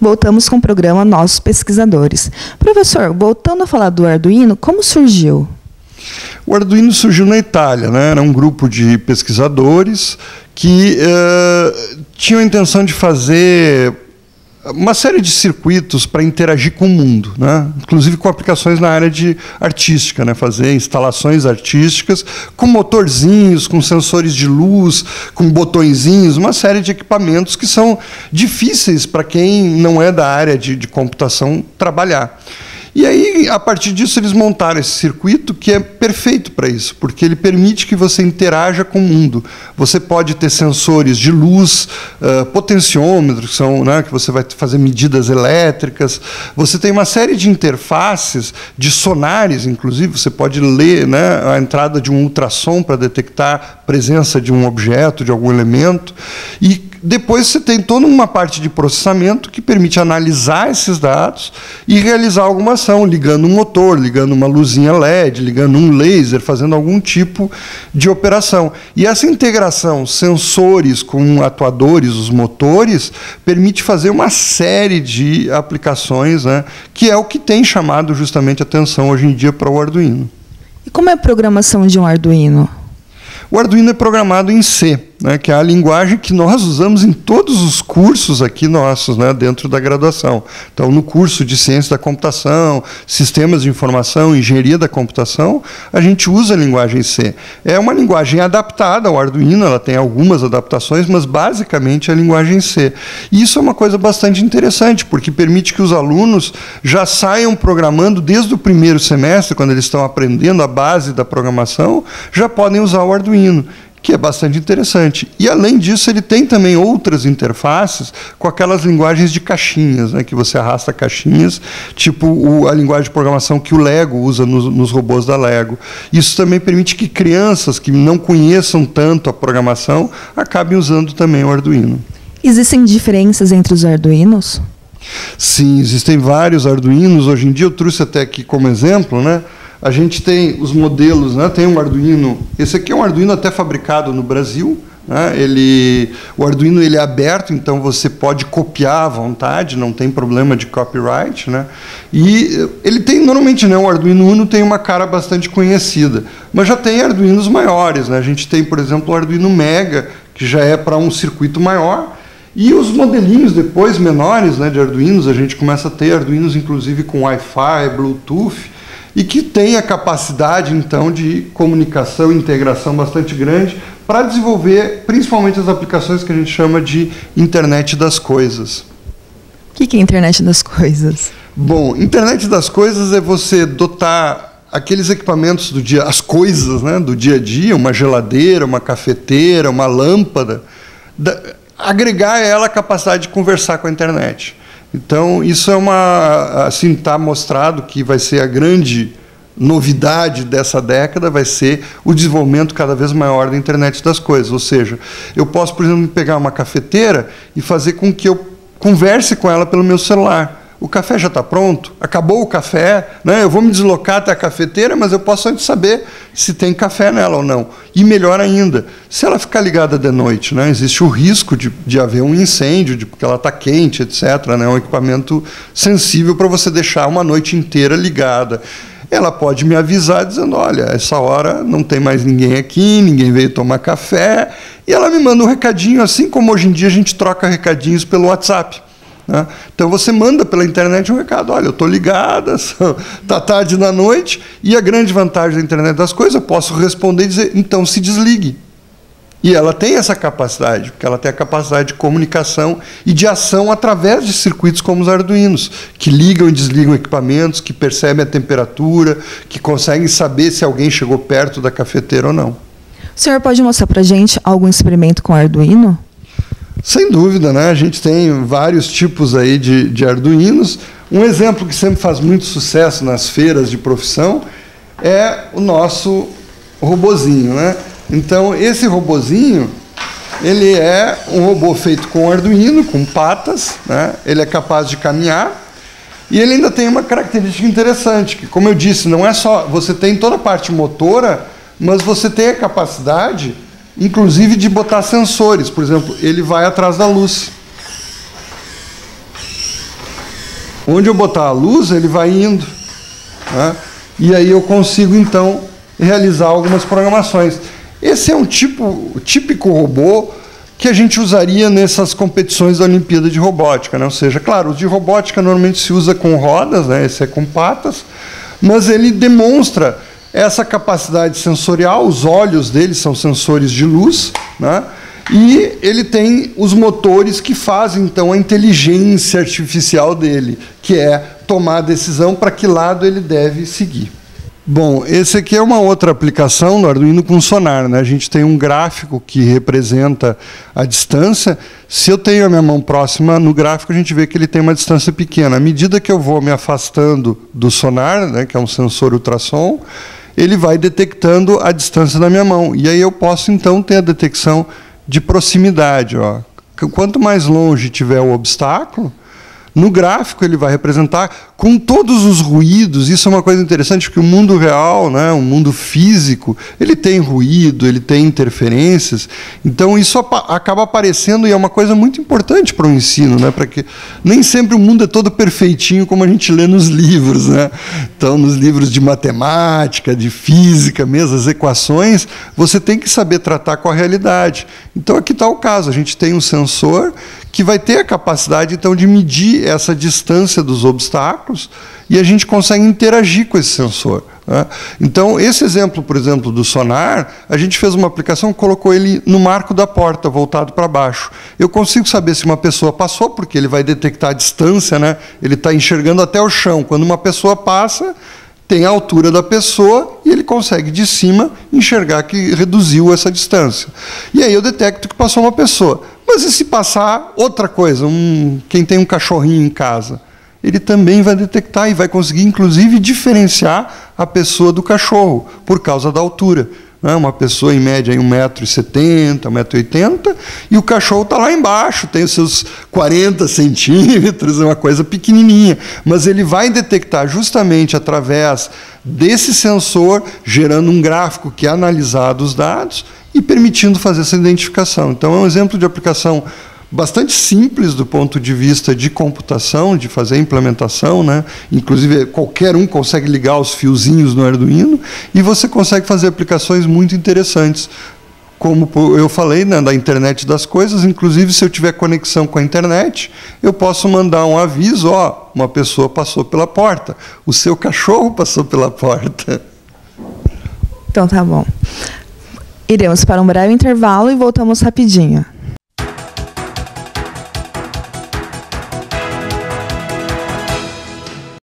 Voltamos com o programa Nossos Pesquisadores. Professor, voltando a falar do Arduino, como surgiu? O Arduino surgiu na Itália, né? Era um grupo de pesquisadores que tinham a intenção de fazer uma série de circuitos para interagir com o mundo, né? Inclusive com aplicações na área de artística, né? Fazer instalações artísticas com motorzinhos, com sensores de luz, com botõezinhos, uma série de equipamentos que são difíceis para quem não é da área de computação trabalhar. E aí, a partir disso, eles montaram esse circuito que é perfeito para isso, porque ele permite que você interaja com o mundo. Você pode ter sensores de luz, potenciômetros, que são, né, que você vai fazer medidas elétricas. Você tem uma série de interfaces, de sonares, inclusive. Você pode ler, né, a entrada de um ultrassom para detectar a presença de um objeto, de algum elemento. E depois você tem toda uma parte de processamento que permite analisar esses dados e realizar alguma ação, ligando um motor, ligando uma luzinha LED, ligando um laser, fazendo algum tipo de operação. E essa integração sensores com atuadores, os motores, permite fazer uma série de aplicações, né, que é o que tem chamado justamente a atenção hoje em dia para o Arduino. E como é a programação de um Arduino? O Arduino é programado em C, né, que é a linguagem que nós usamos em todos os cursos aqui nossos, né, dentro da graduação. Então, no curso de Ciência da Computação, Sistemas de Informação, Engenharia da Computação, a gente usa a linguagem C. É uma linguagem adaptada ao Arduino, ela tem algumas adaptações, mas basicamente é a linguagem C. E isso é uma coisa bastante interessante, porque permite que os alunos já saiam programando desde o primeiro semestre, quando eles estão aprendendo a base da programação, já podem usar o Arduino, que é bastante interessante. E, além disso, ele tem também outras interfaces com aquelas linguagens de caixinhas, né, que você arrasta caixinhas, tipo a linguagem de programação que o Lego usa nos robôs da Lego. Isso também permite que crianças que não conheçam tanto a programação acabem usando também o Arduino. Existem diferenças entre os Arduinos? Sim, existem vários Arduinos. Hoje em dia, eu trouxe até aqui como exemplo, né? A gente tem os modelos, né? Tem um Arduino, esse aqui é um Arduino até fabricado no Brasil, né? O Arduino ele é aberto, então você pode copiar à vontade, não tem problema de copyright, né? E ele tem, normalmente, né, o Arduino Uno tem uma cara bastante conhecida, mas já tem Arduinos maiores, né? A gente tem, por exemplo, o Arduino Mega, que já é para um circuito maior, e os modelinhos depois menores, né, de Arduinos, a gente começa a ter Arduinos, inclusive, com Wi-Fi, Bluetooth, e que tem a capacidade, então, de comunicação e integração bastante grande para desenvolver, principalmente, as aplicações que a gente chama de Internet das Coisas. O que é Internet das Coisas? Bom, Internet das Coisas é você dotar aqueles equipamentos do dia, as coisas, né, do dia a dia, uma geladeira, uma cafeteira, uma lâmpada, agregar a ela a capacidade de conversar com a internet. Então, isso é assim, está mostrado que vai ser a grande novidade dessa década, vai ser o desenvolvimento cada vez maior da internet das coisas. Ou seja, eu posso, por exemplo, pegar uma cafeteira e fazer com que eu converse com ela pelo meu celular. O café já está pronto? Acabou o café? Né? Eu vou me deslocar até a cafeteira, mas eu posso antes saber se tem café nela ou não. E melhor ainda, se ela ficar ligada de noite, né? Existe o risco de haver um incêndio, porque ela está quente, etc. Né? É um equipamento sensível para você deixar uma noite inteira ligada. Ela pode me avisar dizendo, olha, essa hora não tem mais ninguém aqui, ninguém veio tomar café, e ela me manda um recadinho, assim como hoje em dia a gente troca recadinhos pelo WhatsApp. Então, você manda pela internet um recado, olha, eu estou ligada, está tarde da noite, e a grande vantagem da internet das coisas, eu posso responder e dizer, então se desligue. E ela tem essa capacidade, porque ela tem a capacidade de comunicação e de ação através de circuitos como os Arduinos, que ligam e desligam equipamentos, que percebem a temperatura, que conseguem saber se alguém chegou perto da cafeteira ou não. O senhor pode mostrar para a gente algum experimento com Arduino? Sem dúvida, né? A gente tem vários tipos aí de Arduinos. Um exemplo que sempre faz muito sucesso nas feiras de profissão é o nosso robozinho, né? Então, esse robozinho, ele é um robô feito com Arduino, com patas, né? Ele é capaz de caminhar e ele ainda tem uma característica interessante, que, como eu disse, não é só... Você tem toda a parte motora, mas você tem a capacidade, inclusive, de botar sensores. Por exemplo, ele vai atrás da luz. Onde eu botar a luz, ele vai indo, né? E aí eu consigo, então, realizar algumas programações. Esse é um típico robô que a gente usaria nessas competições da Olimpíada de Robótica, né? Ou seja, claro, os de robótica normalmente se usa com rodas, né? Esse é com patas, mas ele demonstra essa capacidade sensorial, os olhos dele são sensores de luz, né? E ele tem os motores que fazem, então, a inteligência artificial dele, que é tomar a decisão para que lado ele deve seguir. Bom, esse aqui é uma outra aplicação do Arduino com sonar, né? A gente tem um gráfico que representa a distância. Se eu tenho a minha mão próxima, no gráfico a gente vê que ele tem uma distância pequena. À medida que eu vou me afastando do sonar, né, que é um sensor ultrassom, ele vai detectando a distância da minha mão. E aí eu posso, então, ter a detecção de proximidade. Ó. Quanto mais longe tiver o obstáculo, no gráfico ele vai representar com todos os ruídos. Isso é uma coisa interessante, porque o mundo real, né, o mundo físico, ele tem ruído, ele tem interferências. Então isso acaba aparecendo e é uma coisa muito importante para o ensino, né, para que nem sempre o mundo é todo perfeitinho como a gente lê nos livros, né? Então, nos livros de matemática, de física, mesmo as equações, você tem que saber tratar com a realidade. Então aqui está o caso, a gente tem um sensor que vai ter a capacidade, então, de medir essa distância dos obstáculos e a gente consegue interagir com esse sensor, né? Então, esse exemplo, por exemplo, do sonar, a gente fez uma aplicação, colocou ele no marco da porta, voltado para baixo. Eu consigo saber se uma pessoa passou, porque ele vai detectar a distância, né? Ele está enxergando até o chão. Quando uma pessoa passa, tem a altura da pessoa e ele consegue, de cima, enxergar que reduziu essa distância. E aí eu detecto que passou uma pessoa. Mas e se passar outra coisa? Quem tem um cachorrinho em casa? Ele também vai detectar e vai conseguir, inclusive, diferenciar a pessoa do cachorro, por causa da altura. Uma pessoa, em média, 1,70 m, 1,80 m, e o cachorro está lá embaixo, tem os seus 40 centímetros, é uma coisa pequenininha. Mas ele vai detectar justamente através desse sensor, gerando um gráfico que é analisado os dados e permitindo fazer essa identificação. Então, é um exemplo de aplicação bastante simples do ponto de vista de computação, de fazer a implementação, né? Inclusive, qualquer um consegue ligar os fiozinhos no Arduino e você consegue fazer aplicações muito interessantes. Como eu falei, né, da internet das coisas, inclusive, se eu tiver conexão com a internet, eu posso mandar um aviso, ó, uma pessoa passou pela porta, o seu cachorro passou pela porta. Então, tá bom. Iremos para um breve intervalo e voltamos rapidinho.